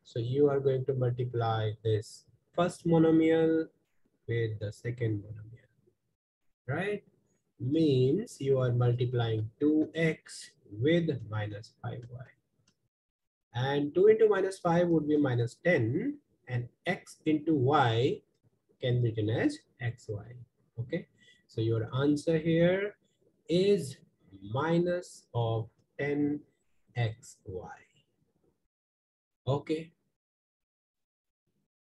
So you are going to multiply this first monomial with the second monomial, right? Means you are multiplying 2x with minus 5y. And 2 into minus 5 would be minus 10, and x into y can be written as xy. Okay, so your answer here is minus of 10xy. Okay,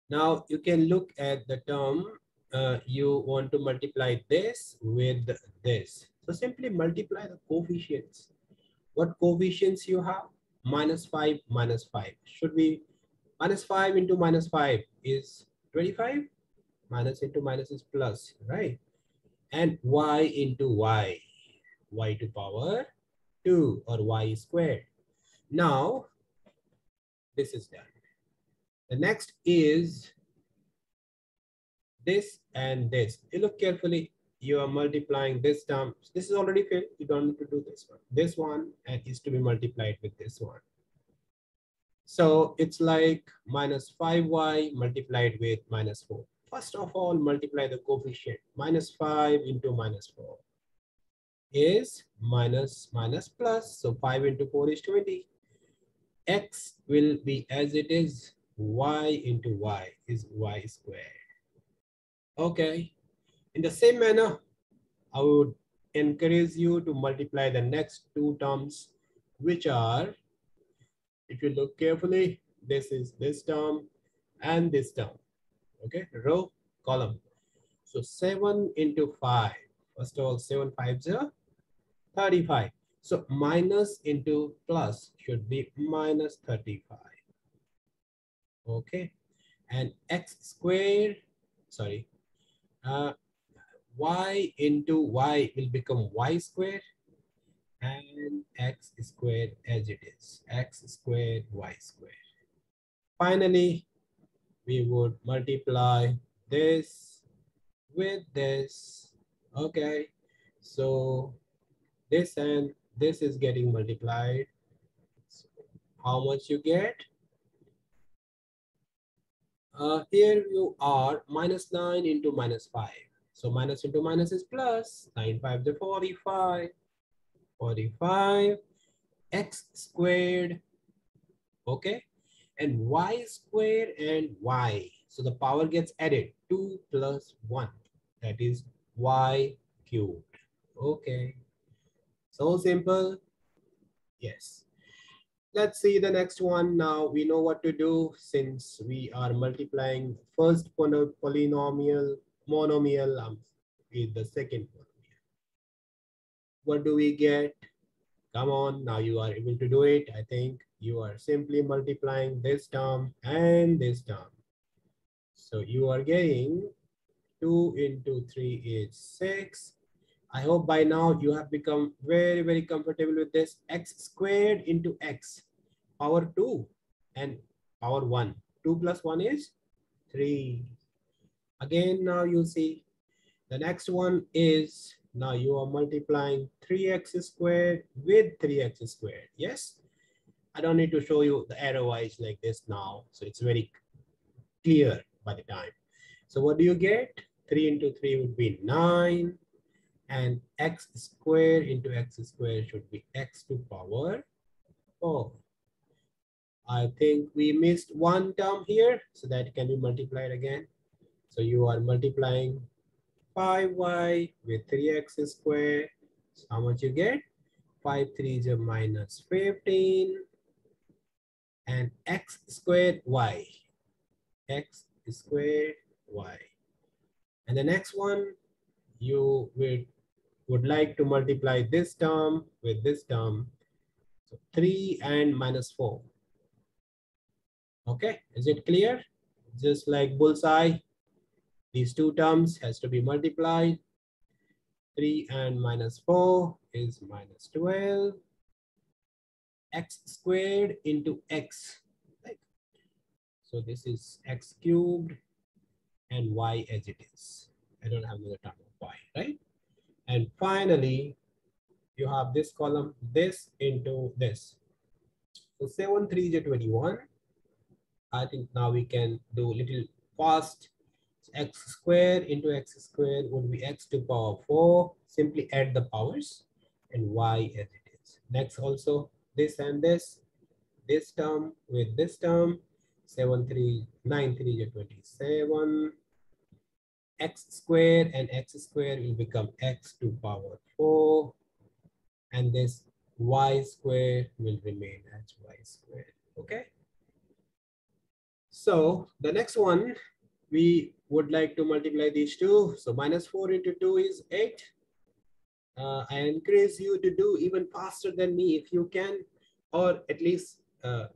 now you can look at the term. You want to multiply this with this. So simply multiply the coefficients. What coefficients you have? Minus 5, minus 5. Should be minus 5 into minus 5 is 25. Minus into minus is plus, right? And y into y. Y to power 2 or y squared. Now, this is done. The next is this and this. You look carefully. You are multiplying this term. This is already filled. You don't need to do this one. This one and is to be multiplied with this one. So it's like minus 5y multiplied with minus 4. First of all, multiply the coefficient. Minus 5 into minus 4 is minus minus plus. So 5 into 4 is 20. X will be as it is. Y into y is y squared. Okay. In the same manner, I would encourage you to multiply the next two terms, which are, if you look carefully, this is this term and this term. Okay, row, column. So 7 into 5. First of all, 7 5s are 35. So minus into plus should be minus 35. Okay, and x squared, sorry, y into y will become y squared, and x squared as it is, x squared y squared. Finally, we would multiply this with this. Okay, so this and this is getting multiplied. So how much you get? Here you are minus 9 into minus 5. So minus into minus is plus. 9 5 to 45. 45 x squared. Okay, and y squared and y. So the power gets added. 2 plus 1. That is y cubed. Okay, so simple. Yes. Let's see the next one. Now we know what to do since we are multiplying first polynomial, monomial with the second polynomial. What do we get? Come on, now you are able to do it. I think you are simply multiplying this term and this term. So you are getting 2 into 3 is 6. I hope by now you have become very, very comfortable with this. X squared into x, power 2 and power 1. 2 plus 1 is 3. Again, now you see the next one is, now you are multiplying 3x squared with 3x squared. Yes, I don't need to show you the arrow-wise like this now. So it's very clear by the time. So what do you get? 3 into 3 would be 9. And x squared into x squared should be x to power 4. I think we missed one term here, so that can be multiplied again. So you are multiplying 5y with 3x squared. So how much you get? 5 3s are minus 15. And x squared y. X squared y. And the next one, you would like to multiply this term with this term. So 3 and minus 4. Okay, is it clear? Just like bullseye, these two terms has to be multiplied. 3 and minus 4 is minus 12. X squared into x. Right? So this is x cubed and y as it is. I don't have another term of y, right? And finally, you have this column, this into this. So 7 3 is 21. I think now we can do a little fast. So x square into x square would be x to power 4. Simply add the powers and y as it is. Next also this and this term with this term. 7 3 9 3 is 27. X square and x square will become x to power 4. And this y square will remain as y square. Okay. So the next one, we would like to multiply these two. So minus 4 into 2 is 8. I encourage you to do even faster than me if you can, or at least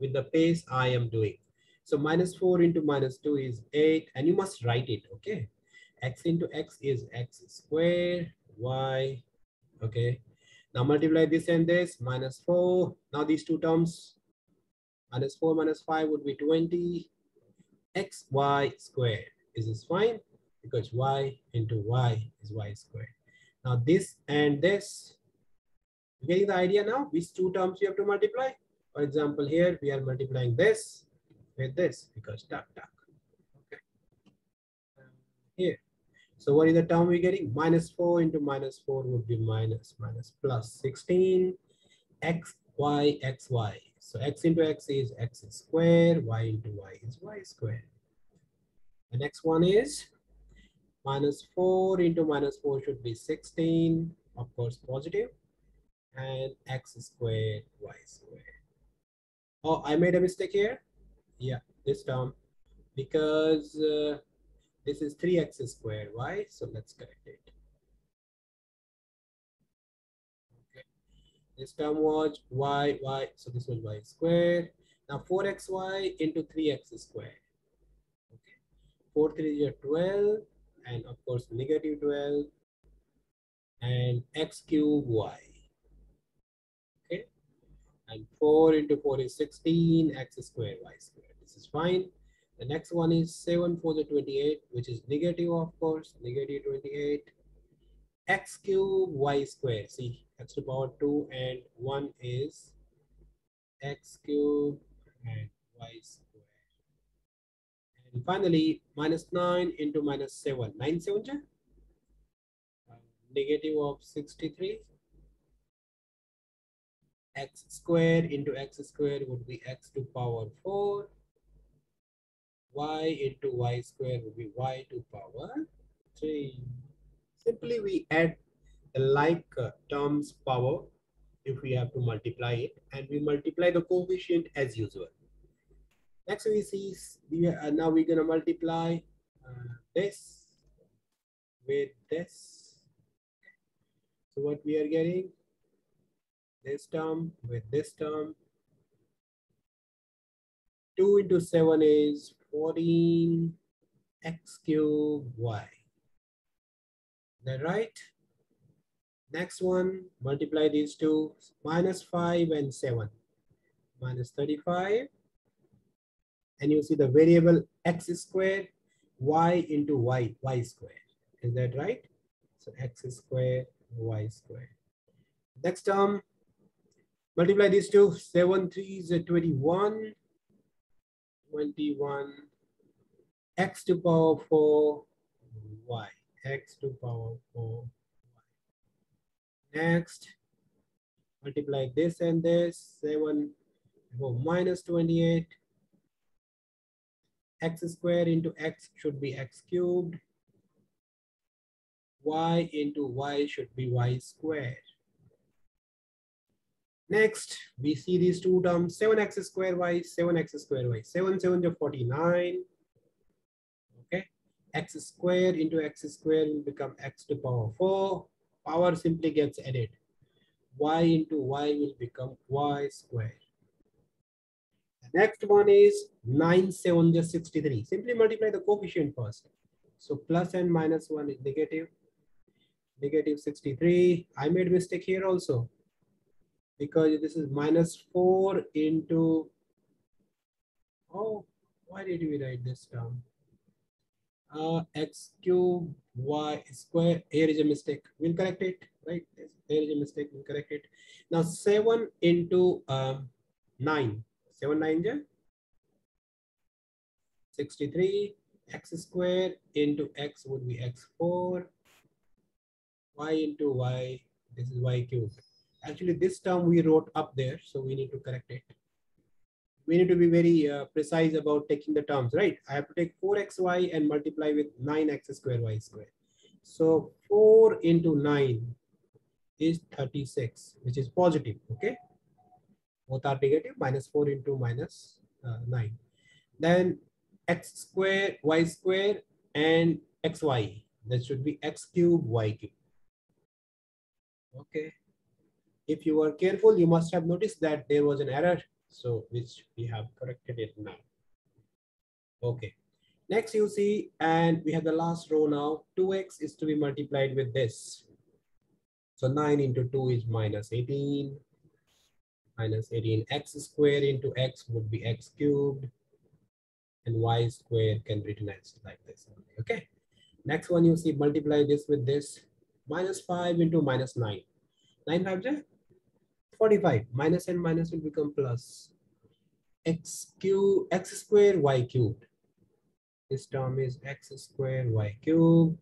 with the pace I am doing. So minus 4 into minus 2 is 8, and you must write it, okay? X into x is x squared, y, okay? Now multiply this and this, minus 4. Now these two terms, minus 4 minus 5 would be 20. Xy squared. Is this fine? Because y into y is y squared. Now this and this, you getting the idea now? These two terms you have to multiply. For example, here we are multiplying this with this because duck duck. Okay. Here. So what is the term we're getting? Minus 4 into minus 4 would be minus plus 16. X, y, x, y. So x into x is x squared. Y into y is y squared. The next one is minus 4 into minus 4 should be 16, of course positive, and x squared, y squared. Oh, I made a mistake here. Yeah, this term, because this is 3x squared, y, so let's correct it. Okay. This term was y, so this was y squared. Now 4xy into 3x squared. Okay. 4 3 is 12, and of course negative 12, and x cube y. Okay. And 4 into 4 is 16, x squared, y squared. This is fine. The next one is 7 4 is 28, which is negative, of course, negative 28. X cube, y squared. See, x to power 2 and 1 is x cube and y squared. And finally, minus 9 into minus 7. 9 7 negative of 63. X squared into x squared would be x to power 4. Y into y squared would be y to power 3. Simply we add the like terms power if we have to multiply it, and we multiply the coefficient as usual. Next we see, now we're going to multiply this with this. So what we are getting, this term with this term. 2 into 7 is 14 x cube y. Is that right? Next one, multiply these two, minus 5 and 7, minus 35. And you see the variable x squared, y into y, y squared. Is that right? So x squared, y squared. Next term, multiply these two, 7 3 is 21, 21, x to power 4, y, x to power 4, y. Next, multiply this and this, 7 4 minus 28, x squared into x should be x cubed, y into y should be y squared. Next, we see these two terms, 7x squared y, 7x squared y, 7 7 is 49. Okay, x squared into x squared will become x to power 4. Power simply gets added. Y into y will become y squared. The next one is 9 7 is 63. Simply multiply the coefficient first. So plus and minus 1 is negative. Negative 63. I made mistake here also, because this is minus 4 into, oh, why did we write this down? X cube y square. Here is a mistake. We'll correct it, right? There is a mistake. We'll correct it. Now 7 into 9. 7 9 ja? 63 x square into x would be x4, y into y, this is y cubed. Actually, this term we wrote up there, so we need to correct it. We need to be very precise about taking the terms, right? I have to take 4xy and multiply with 9x square y square. So 4 into 9 is 36, which is positive, okay? Both are negative, minus 4 into minus 9. Then x square, y square, and xy. That should be x cube, y cube. Okay. If you were careful, you must have noticed that there was an error. So which we have corrected it now. Okay. Next you see, and we have the last row now. 2x is to be multiplied with this. So 9 into 2 is minus 18. Minus 18. X square into x would be x cubed. And y square can be written as like this. Okay. Next one you see, multiply this with this. Minus 5 into minus 9. 9 5 is 45. Minus and minus will become plus. X square y cubed. This term is x square y cubed.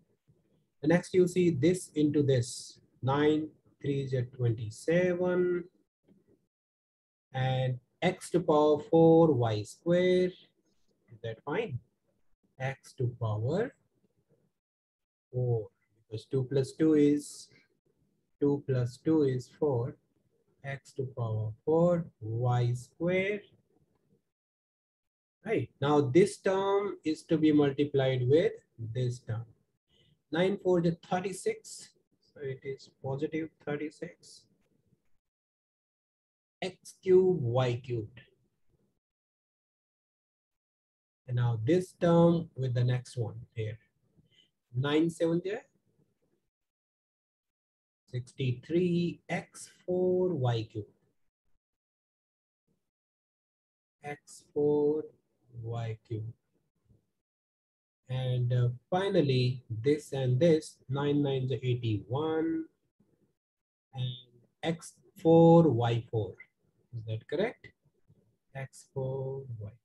The next you see this into this. 9 3 is 27. And x to power 4 y square. Is that fine? X to power 4. Because 2 plus 2 is 2 plus 2 is 4. X to power 4 y square. Right. Now this term is to be multiplied with this term. 9 4 is 36. So it is positive 36. X cube y cubed. And now this term with the next one here. 9 7 there. 63 x4 y cubed. X4 y cubed. And finally, this and this, 9 9 is 81. And x4 y4. Is that correct? X4 y4.